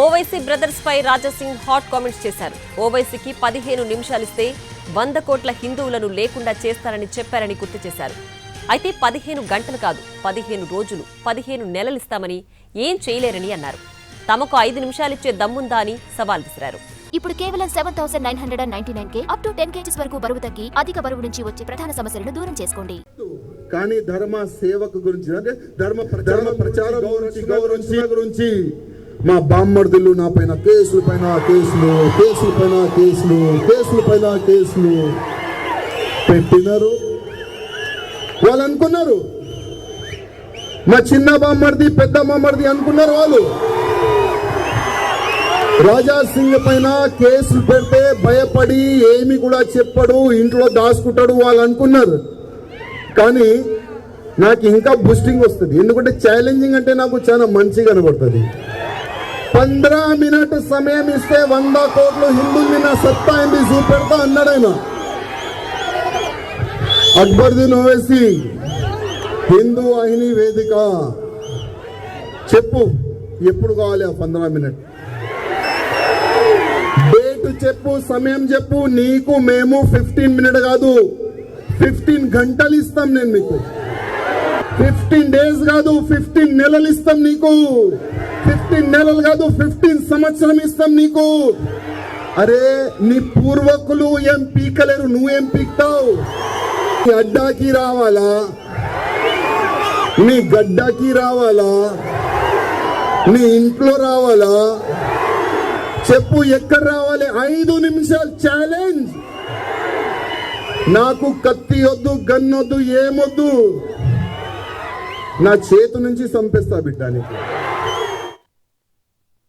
Owaisi brothers పై Raja Singh hot comments చేశారు. ఓవైసీకి 15 నిమిషాలిస్తే 100 కోట్ల హిందువులను లేకుండా చేస్తారని చెప్పారని గుర్తు చేశారు. అయితే 15 గంటలు కాదు, 15 రోజులు, 15 నెలలిస్తామని ఏం చేయలేరని అన్నారు. తమకు 5 నిమిషాలిచ్చే దమ్ముందా అని సవాల్ విసిరారు. ఇప్పుడు కేవలం 7,999 అప్ టు 10 kgs వరకు బరువు తగ్గి అధిక బరువు నుంచి వచ్చే ప్రధాన సమస్యలను దూరం చేసుకోండి. కానీ ధర్మ సేవకు గురించి అంటే ధర్మ ప్రచారం గురించి మా బామ్మర్దులు నా పైన కేసులు పెట్టినారు. వాళ్ళు అనుకున్నారు మా చిన్న బామ్మర్ది పెద్ద బామ్మర్ది అనుకున్నారు. వాళ్ళు రాజా సింగ్ పైన కేసులు పెడితే భయపడి ఏమి కూడా చెప్పడు, ఇంట్లో దాచుకుంటాడు వాళ్ళు అనుకున్నారు. కానీ నాకు ఇంకా బూస్టింగ్ వస్తుంది, ఎందుకంటే ఛాలెంజింగ్ అంటే నాకు చాలా మంచిగా కనబడుతుంది. 15 మినిట్ సమయం ఇస్తే 100 కోట్లు హిందువుల్ని నా సత్తా ఏంది చూపెడతా అన్నాడు ఆయన. అక్బరుద్దీన్ ఓవైసీ హిందూ వాహిని వేదిక చెప్పు ఎప్పుడు కావాలి ఆ 15 మినిట్ డేట్ చెప్పు, సమయం చెప్పు. నీకు మేము 15 మినిట్ కాదు 15 గంటలు ఇస్తాం. నేను మీకు 15 డేస్ కాదు 15 నెలలు ఇస్తాం నీకు. 15 నెలలు కాదు 15 సంవత్సరం ఇస్తాం నీకు. అరే నీ పూర్వకులు ఏం పీకలేరు, నువ్వేం పీక్తావు? నీ అడ్డాకి రావాలా, నీ గడ్డాకి రావాలా, నీ ఇంట్లో రావాలా? చెప్పు ఎక్కడ రావాలి? 5 నిమిషాలు ఛాలెంజ్. నాకు కత్తి వద్దు, గన్నొద్దు, ఏమొద్దు. నా చేతు నుంచి చంపేస్తా బిడ్డ నీకు.